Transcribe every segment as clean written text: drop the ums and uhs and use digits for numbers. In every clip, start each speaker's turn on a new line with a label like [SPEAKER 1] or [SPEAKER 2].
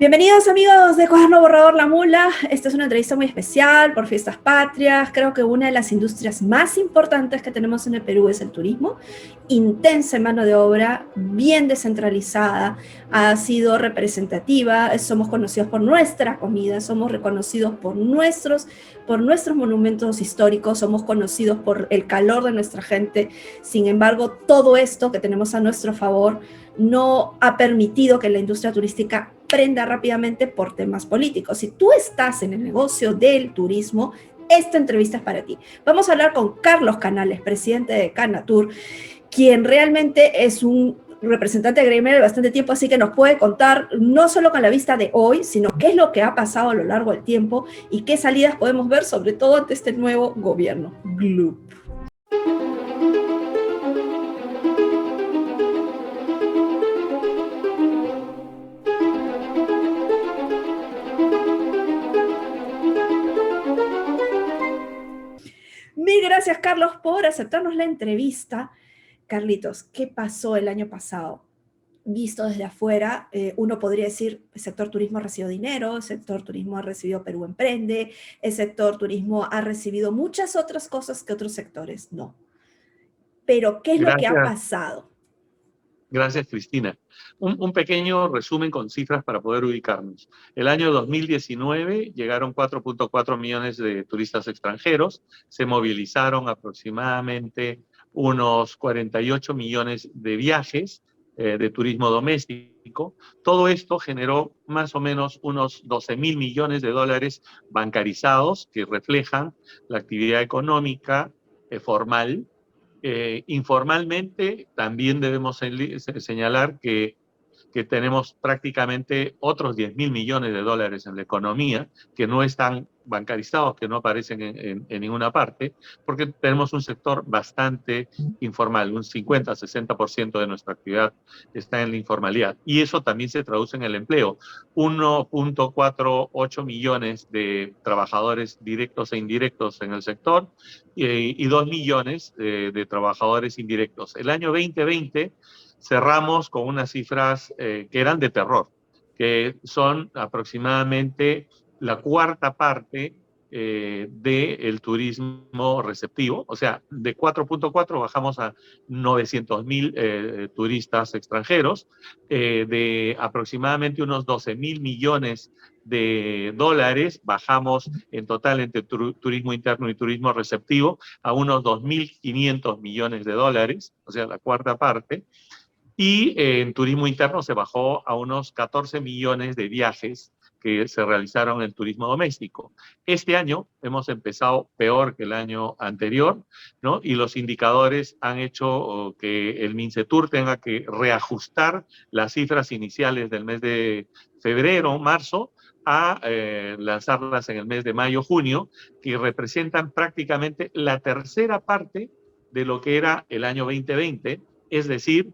[SPEAKER 1] Bienvenidos amigos de Cuaderno Borrador La Mula. Esta es una entrevista muy especial por Fiestas Patrias. Creo que una de las industrias más importantes que tenemos en el Perú es el turismo. Intensa en mano de obra, bien descentralizada, ha sido representativa. Somos conocidos por nuestra comida, somos reconocidos por nuestros monumentos históricos, somos conocidos por el calor de nuestra gente. Sin embargo, todo esto que tenemos a nuestro favor no ha permitido que la industria turística prenda rápidamente por temas políticos. Si tú estás en el negocio del turismo, esta entrevista es para ti. Vamos a hablar con Carlos Canales, presidente de Canatur, quien realmente es un representante gremial de bastante tiempo, así que nos puede contar no solo con la vista de hoy, sino qué es lo que ha pasado a lo largo del tiempo y qué salidas podemos ver, sobre todo ante este nuevo gobierno. Gloop. Mil gracias, Carlos, por aceptarnos la entrevista. Carlitos, ¿qué pasó el año pasado? Visto desde afuera, uno podría decir, el sector turismo ha recibido dinero, el sector turismo ha recibido Perú Emprende, el sector turismo ha recibido muchas otras cosas que otros sectores no. Pero, ¿qué es lo que ha
[SPEAKER 2] Gracias,
[SPEAKER 1] pasado?
[SPEAKER 2] gracias Cristina. Un pequeño resumen con cifras para poder ubicarnos. El año 2019 llegaron 4.4 millones de turistas extranjeros, se movilizaron aproximadamente unos 48 millones de viajes de turismo doméstico. Todo esto generó más o menos unos 12.000 millones de dólares bancarizados que reflejan la actividad económica formal. Informalmente, también debemos señalar que tenemos prácticamente otros 10.000 millones de dólares en la economía que no están bancarizados, que no aparecen en ninguna parte, porque tenemos un sector bastante informal, un 50-60% de nuestra actividad está en la informalidad. Y eso también se traduce en el empleo. 1.48 millones de trabajadores directos e indirectos en el sector y 2 millones de trabajadores indirectos. El año 2020 cerramos con unas cifras que eran de terror, que son aproximadamente la cuarta parte del turismo receptivo. O sea, de 4.4 bajamos a 900.000 turistas extranjeros, de aproximadamente unos 12.000 millones de dólares, bajamos en total entre turismo interno y turismo receptivo a unos 2.500 millones de dólares, o sea, la cuarta parte. Y en turismo interno se bajó a unos 14 millones de viajes que se realizaron en turismo doméstico. Este año hemos empezado peor que el año anterior, ¿no? Y los indicadores han hecho que el Mincetur tenga que reajustar las cifras iniciales del mes de febrero, marzo, a lanzarlas en el mes de mayo, junio, que representan prácticamente la tercera parte de lo que era el año 2020, es decir,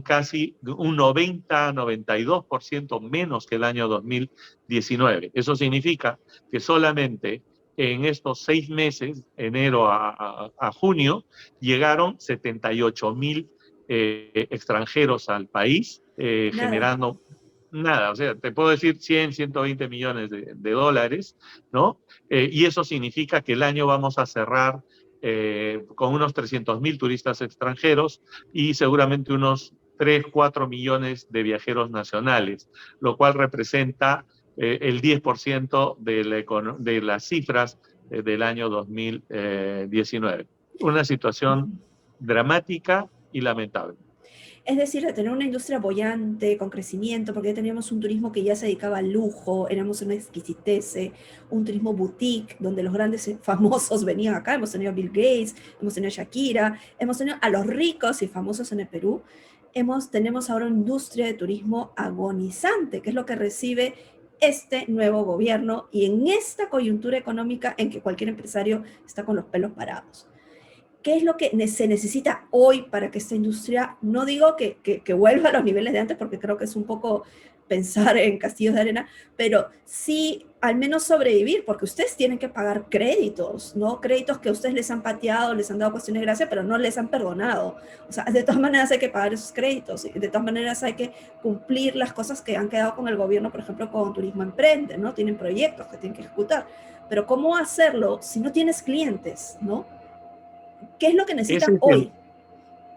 [SPEAKER 2] casi un 90-92% menos que el año 2019. Eso significa que solamente en estos 6 meses, enero a junio, llegaron 78.000 extranjeros al país,
[SPEAKER 1] Nada.
[SPEAKER 2] generando nada, o sea, te puedo decir 100-120 millones de dólares, ¿no? Y eso significa que el año vamos a cerrar con unos 300.000 turistas extranjeros y seguramente unos 3-4 millones de viajeros nacionales, lo cual representa el 10% de las cifras del año 2019. Una situación dramática y lamentable.
[SPEAKER 1] Es decir, de tener una industria bollante, con crecimiento, porque ya teníamos un turismo que ya se dedicaba al lujo, éramos una exquisitez, un turismo boutique, donde los grandes famosos venían acá, hemos tenido a Bill Gates, hemos tenido a Shakira, hemos tenido a los ricos y famosos en el Perú. Tenemos ahora una industria de turismo agonizante, que es lo que recibe este nuevo gobierno y en esta coyuntura económica en que cualquier empresario está con los pelos parados. ¿Qué es lo que se necesita hoy para que esta industria, no digo que vuelva a los niveles de antes, porque creo que es un poco pensar en castillos de arena, pero sí al menos sobrevivir, porque ustedes tienen que pagar créditos, ¿no? Créditos que ustedes les han pateado, les han dado cuestiones de gracia, pero no les han perdonado. O sea, de todas maneras hay que pagar esos créditos, y de todas maneras hay que cumplir las cosas que han quedado con el gobierno, por ejemplo, con Turismo Emprende, ¿no? Tienen proyectos que tienen que ejecutar. Pero ¿cómo hacerlo si no tienes clientes, ¿no? ¿Qué es lo que
[SPEAKER 2] Ese
[SPEAKER 1] necesitan
[SPEAKER 2] es
[SPEAKER 1] hoy?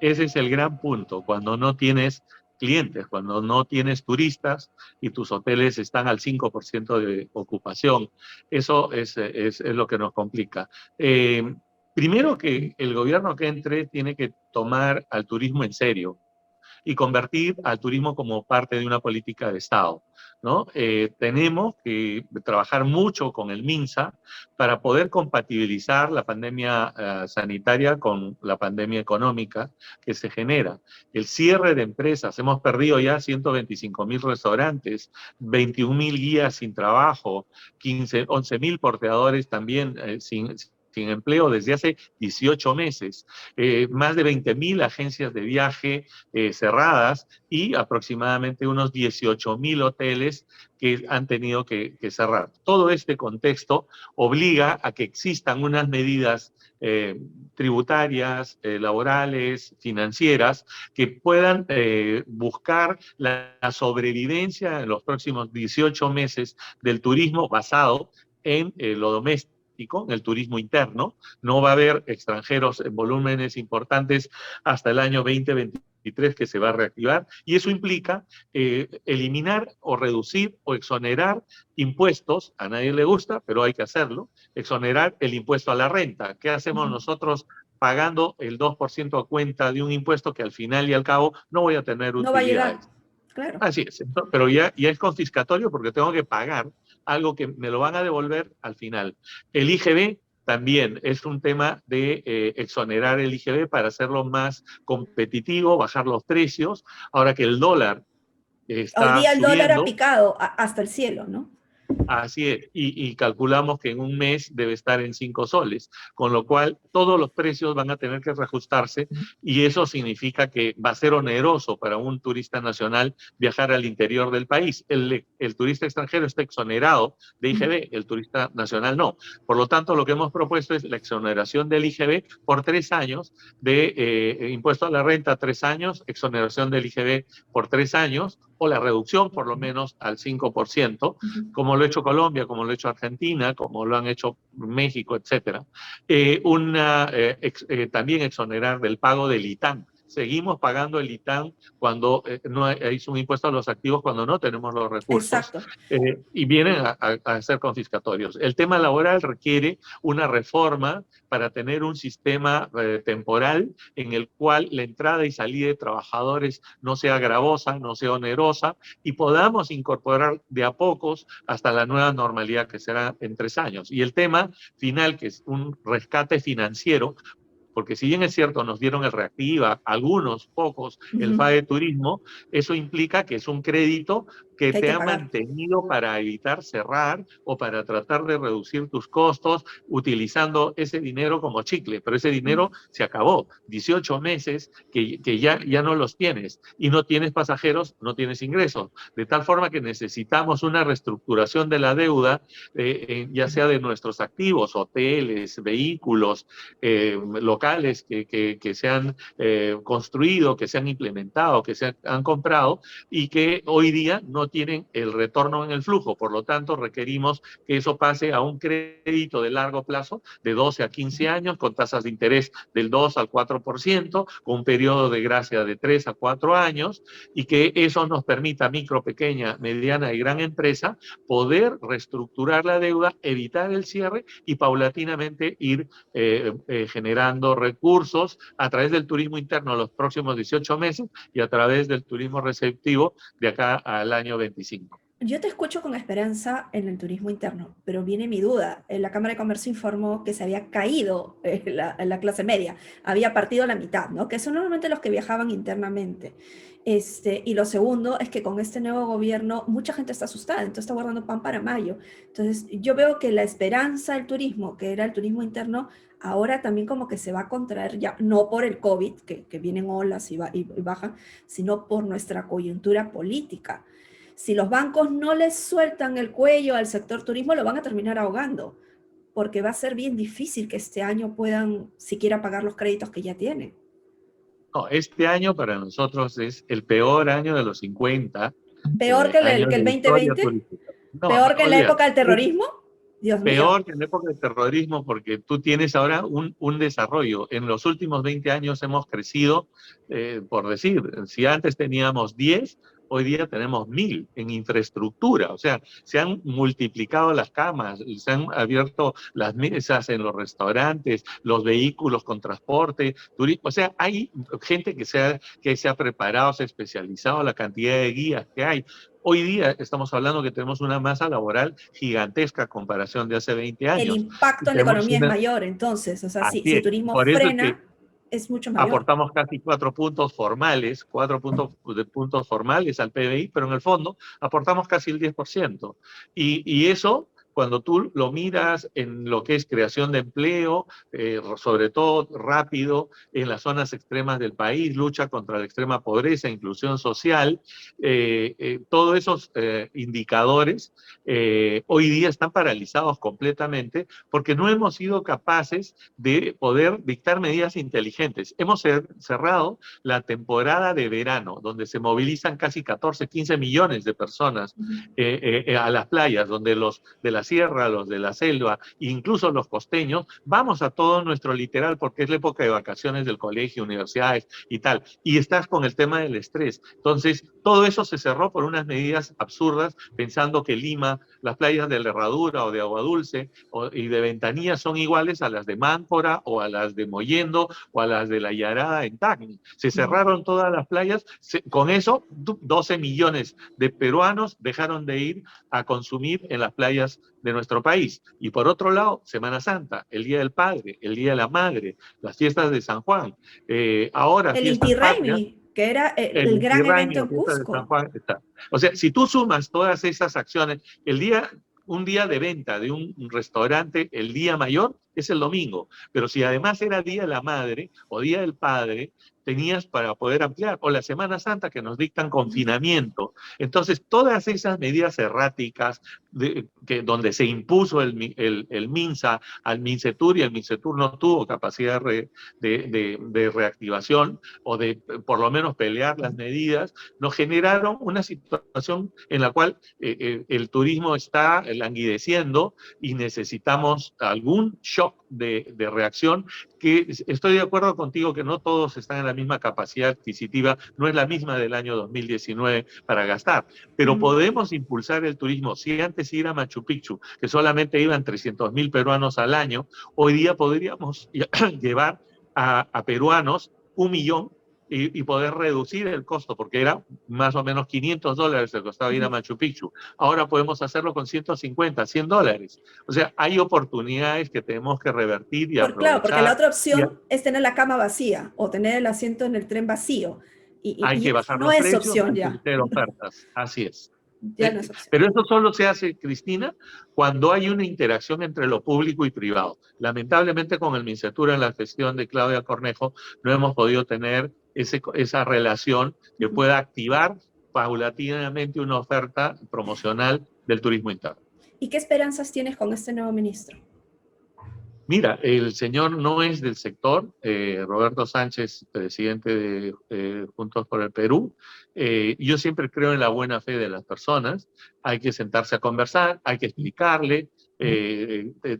[SPEAKER 2] ese es el gran punto, cuando no tienes clientes, cuando no tienes turistas y tus hoteles están al 5% de ocupación. Eso es lo que nos complica. Primero que el gobierno que entre tiene que tomar al turismo en serio y convertir al turismo como parte de una política de Estado, ¿no? Tenemos que trabajar mucho con el MINSA para poder compatibilizar la pandemia sanitaria con la pandemia económica que se genera. El cierre de empresas, hemos perdido ya 125.000 restaurantes, 21.000 guías sin trabajo, 11.000 porteadores también sin empleo desde hace 18 meses, más de 20.000 agencias de viaje cerradas y aproximadamente unos 18.000 hoteles que han tenido que cerrar. Todo este contexto obliga a que existan unas medidas tributarias, laborales, financieras, que puedan buscar la sobrevivencia en los próximos 18 meses del turismo basado en lo doméstico, en el turismo interno. No va a haber extranjeros en volúmenes importantes hasta el año 2023 que se va a reactivar, y eso implica eliminar o reducir o exonerar impuestos. A nadie le gusta, pero hay que hacerlo. Exonerar el impuesto a la renta. ¿Qué hacemos nosotros pagando el 2% a cuenta de un impuesto que al final y al cabo no voy a tener
[SPEAKER 1] No va a llegar,
[SPEAKER 2] utilidades?
[SPEAKER 1] claro.
[SPEAKER 2] Así es, pero ya es confiscatorio porque tengo que pagar algo que me lo van a devolver al final. El IGB también es un tema de exonerar el IGB para hacerlo más competitivo, bajar los precios. Ahora que el dólar
[SPEAKER 1] Hoy
[SPEAKER 2] está
[SPEAKER 1] día el dólar ha
[SPEAKER 2] subiendo,
[SPEAKER 1] picado hasta el cielo, ¿no?
[SPEAKER 2] así es, y calculamos que en un mes debe estar en 5 soles, con lo cual todos los precios van a tener que reajustarse, y eso significa que va a ser oneroso para un turista nacional viajar al interior del país. El turista extranjero está exonerado de IGB, el turista nacional no. Por lo tanto, lo que hemos propuesto es la exoneración del IGB por 3 años, de impuesto a la renta 3 años, exoneración del IGB por 3 años, o la reducción por lo menos al 5%, como lo ha hecho Colombia, como lo ha hecho Argentina, como lo han hecho México, etcétera. También exonerar del pago del ITAN. Seguimos pagando el ITAN cuando no es un impuesto a los activos cuando no tenemos los recursos,
[SPEAKER 1] Exacto.
[SPEAKER 2] y vienen a ser confiscatorios. El tema laboral requiere una reforma para tener un sistema temporal en el cual la entrada y salida de trabajadores no sea gravosa, no sea onerosa, y podamos incorporar de a pocos hasta la nueva normalidad que será en 3 años. Y el tema final, que es un rescate financiero, porque si bien es cierto, nos dieron el Reactiva, algunos, pocos, el FAE Turismo, eso implica que es un crédito que
[SPEAKER 1] Que hay
[SPEAKER 2] te
[SPEAKER 1] que
[SPEAKER 2] ha
[SPEAKER 1] pagar.
[SPEAKER 2] mantenido para evitar cerrar o para tratar de reducir tus costos utilizando ese dinero como chicle, pero ese dinero se acabó. 18 meses que ya no los tienes, y no tienes pasajeros, no tienes ingresos, de tal forma que necesitamos una reestructuración de la deuda, ya sea de nuestros activos, hoteles, vehículos, locales que se han construido, que se han implementado, que se han comprado, y que hoy día no tienen el retorno en el flujo. Por lo tanto, requerimos que eso pase a un crédito de largo plazo de 12 a 15 años con tasas de interés del 2 al 4%, con un periodo de gracia de 3 a 4 años, y que eso nos permita a micro, pequeña, mediana y gran empresa poder reestructurar la deuda, evitar el cierre y paulatinamente ir generando recursos a través del turismo interno los próximos 18 meses y a través del turismo receptivo de acá al año 25.
[SPEAKER 1] Yo te escucho con esperanza en el turismo interno, pero viene mi duda. La Cámara de Comercio informó que se había caído la clase media, había partido a la mitad, ¿no? Que son normalmente los que viajaban internamente. Y lo segundo es que con este nuevo gobierno mucha gente está asustada, entonces está guardando pan para mayo. Entonces yo veo que la esperanza del turismo, que era el turismo interno, ahora también como que se va a contraer, ya no por el COVID, que vienen olas y bajan, sino por nuestra coyuntura política. si los bancos no les sueltan el cuello al sector turismo, lo van a terminar ahogando, porque va a ser bien difícil que este año puedan siquiera pagar los créditos que ya tienen.
[SPEAKER 2] No, este año para nosotros es el peor año de los 50
[SPEAKER 1] ¿Peor que
[SPEAKER 2] años
[SPEAKER 1] el
[SPEAKER 2] de historia
[SPEAKER 1] 2020?
[SPEAKER 2] turística. No,
[SPEAKER 1] ¿Peor que en la
[SPEAKER 2] olvídate.
[SPEAKER 1] época del terrorismo? Dios mío.
[SPEAKER 2] Peor que en la época del terrorismo, porque tú tienes ahora un desarrollo. En los últimos 20 años hemos crecido, por decir, si antes teníamos 10, hoy día tenemos 1000 en infraestructura. O sea, se han multiplicado las camas, se han abierto las mesas en los restaurantes, los vehículos con transporte, turismo. O sea, hay gente que se ha preparado, se ha especializado, la cantidad de guías que hay. Hoy día estamos hablando que tenemos una masa laboral gigantesca a comparación de hace 20
[SPEAKER 1] El
[SPEAKER 2] años.
[SPEAKER 1] impacto en la
[SPEAKER 2] Tenemos
[SPEAKER 1] economía es
[SPEAKER 2] una,
[SPEAKER 1] mayor, entonces, o sea,
[SPEAKER 2] así
[SPEAKER 1] si el
[SPEAKER 2] es.
[SPEAKER 1] turismo
[SPEAKER 2] Por eso es que
[SPEAKER 1] frena, es mucho mayor.
[SPEAKER 2] aportamos casi 4 puntos formales, 4 puntos formales al PBI, pero en el fondo aportamos casi el 10%. Y eso, cuando tú lo miras en lo que es creación de empleo, sobre todo rápido en las zonas extremas del país, lucha contra la extrema pobreza, inclusión social, todos esos indicadores hoy día están paralizados completamente porque no hemos sido capaces de poder dictar medidas inteligentes. Hemos cerrado la temporada de verano, donde se movilizan casi 14, 15 millones de personas a las playas, donde los de la sierra, los de la selva, incluso los costeños, vamos a todo nuestro litoral porque es la época de vacaciones del colegio, universidades y tal. Y estás con el tema del estrés. Entonces, todo eso se cerró por unas medidas absurdas, pensando que Lima, las playas de la Herradura o de Agua Dulce y de Ventanilla son iguales a las de Máncora o a las de Mollendo o a las de la Yarada en Tacna. Se cerraron todas las playas, con eso 12 millones de peruanos dejaron de ir a consumir en las playas de nuestro país. Y por otro lado, Semana Santa, el Día del Padre, el Día de la Madre, las fiestas de San Juan, ahora
[SPEAKER 1] El
[SPEAKER 2] fiestas
[SPEAKER 1] Inti
[SPEAKER 2] patrias,
[SPEAKER 1] Raymi, que era
[SPEAKER 2] el
[SPEAKER 1] el
[SPEAKER 2] Inti
[SPEAKER 1] gran evento
[SPEAKER 2] Raymi o
[SPEAKER 1] en
[SPEAKER 2] fiesta de San
[SPEAKER 1] Cusco.
[SPEAKER 2] Juan está. O sea, si tú sumas todas esas acciones, un día de venta de un restaurante, el día mayor es el domingo, pero si además era Día de la Madre o Día del Padre, tenías para poder ampliar, o la Semana Santa que nos dictan confinamiento. Entonces, todas esas medidas erráticas donde se impuso el MINSA al MINCETUR y el MINCETUR no tuvo capacidad de reactivación o de por lo menos pelear las medidas, nos generaron una situación en la cual el turismo está languideciendo y necesitamos algún shock de reacción, que estoy de acuerdo contigo que no todos están en la misma capacidad adquisitiva, no es la misma del año 2019 para gastar, pero podemos impulsar el turismo. Si antes ir a Machu Picchu, que solamente iban 300.000 peruanos al año, hoy día podríamos llevar a peruanos 1 millón y poder reducir el costo, porque era más o menos $500 que costaba ir a Machu Picchu. Ahora podemos hacerlo con 150, $100. O sea, hay oportunidades que tenemos que revertir y
[SPEAKER 1] Claro, porque la
[SPEAKER 2] aprovechar.
[SPEAKER 1] otra opción es tener la cama vacía o tener el asiento en el tren vacío.
[SPEAKER 2] Hay
[SPEAKER 1] Y
[SPEAKER 2] que
[SPEAKER 1] eso
[SPEAKER 2] bajar
[SPEAKER 1] no
[SPEAKER 2] los
[SPEAKER 1] es
[SPEAKER 2] precios,
[SPEAKER 1] opción
[SPEAKER 2] hay que
[SPEAKER 1] ya.
[SPEAKER 2] meter ofertas. Así es.
[SPEAKER 1] Ya no es opción.
[SPEAKER 2] Pero eso solo se hace, Cristina, cuando hay una interacción entre lo público y privado. Lamentablemente, con el MINCETUR en la gestión de Claudia Cornejo, no hemos podido tener esa relación que pueda activar paulatinamente una oferta promocional del turismo interno.
[SPEAKER 1] ¿Y qué esperanzas tienes con este nuevo ministro?
[SPEAKER 2] Mira, el señor no es del sector, Roberto Sánchez, presidente de Juntos por el Perú. Yo siempre creo en la buena fe de las personas. Hay que sentarse a conversar, hay que explicarle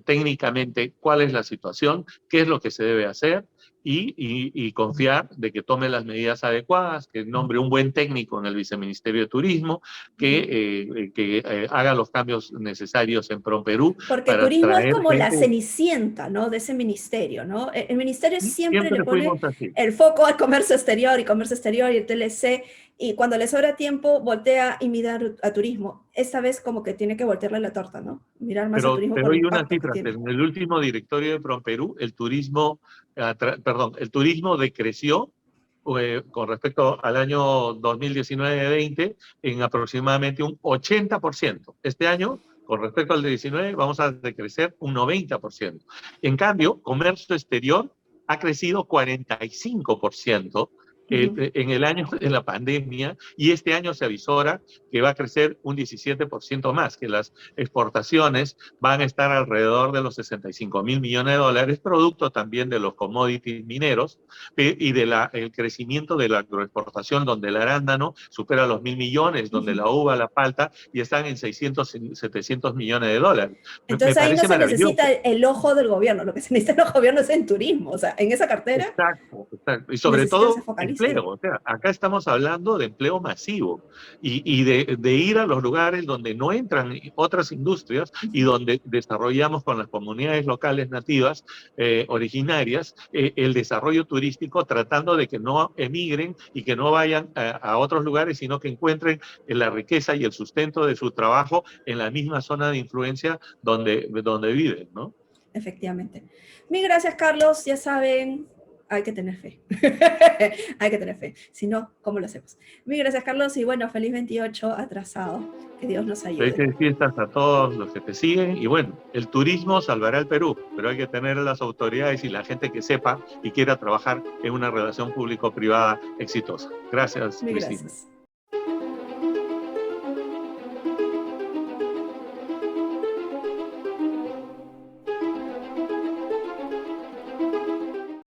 [SPEAKER 2] técnicamente cuál es la situación, qué es lo que se debe hacer y confiar de que tome las medidas adecuadas, que nombre un buen técnico en el Viceministerio de Turismo, que haga los cambios necesarios en ProPerú
[SPEAKER 1] Porque
[SPEAKER 2] para
[SPEAKER 1] turismo es
[SPEAKER 2] traer
[SPEAKER 1] como la
[SPEAKER 2] gente.
[SPEAKER 1] cenicienta, ¿no? De ese ministerio, ¿no? El ministerio siempre le
[SPEAKER 2] Siempre
[SPEAKER 1] pone
[SPEAKER 2] fuimos así.
[SPEAKER 1] el foco al comercio exterior y el TLC, y cuando le sobra tiempo voltea y mira a turismo. Esta vez como que tiene que voltearle la torta, ¿no? Mirar más a
[SPEAKER 2] Pero
[SPEAKER 1] turismo
[SPEAKER 2] te
[SPEAKER 1] por el
[SPEAKER 2] doy unas
[SPEAKER 1] impacto que
[SPEAKER 2] cifras.
[SPEAKER 1] tiene.
[SPEAKER 2] En el último directorio de ProPerú, el turismo decreció con respecto al año 2019-20 en aproximadamente un 80%. Este año, con respecto al de 19, vamos a decrecer un 90%. En cambio, comercio exterior ha crecido 45% en el año de la pandemia, y este año se avisora que va a crecer un 17% más, que las exportaciones van a estar alrededor de los 65.000 millones de dólares, producto también de los commodities mineros y del crecimiento de la agroexportación, donde el arándano supera los 1.000 millones, donde la uva, la palta, y están en 600, 700 millones de dólares.
[SPEAKER 1] Entonces
[SPEAKER 2] Me
[SPEAKER 1] ahí no
[SPEAKER 2] parece
[SPEAKER 1] se
[SPEAKER 2] maravilloso.
[SPEAKER 1] necesita el ojo del gobierno, lo que se necesita en los gobiernos es en turismo, o sea, en esa cartera
[SPEAKER 2] Exacto, exacto. Y sobre
[SPEAKER 1] necesito que se
[SPEAKER 2] todo
[SPEAKER 1] focalicen.
[SPEAKER 2] empleo. O sea, acá estamos hablando de empleo masivo y de ir a los lugares donde no entran otras industrias y donde desarrollamos con las comunidades locales nativas originarias el desarrollo turístico, tratando de que no emigren y que no vayan a otros lugares, sino que encuentren la riqueza y el sustento de su trabajo en la misma zona de influencia donde viven, ¿no?
[SPEAKER 1] Efectivamente. Mil gracias, Carlos. Ya saben, hay que tener fe. Hay que tener fe. Si no, ¿cómo lo hacemos? Mil gracias, Carlos. Y bueno, feliz 28 atrasado. Que Dios nos ayude.
[SPEAKER 2] Felices fiestas a todos los que te siguen. Y bueno, el turismo salvará el Perú, pero hay que tener las autoridades y la gente que sepa y quiera trabajar en una relación público-privada exitosa. Gracias,
[SPEAKER 1] Mil
[SPEAKER 2] Cristina.
[SPEAKER 1] gracias.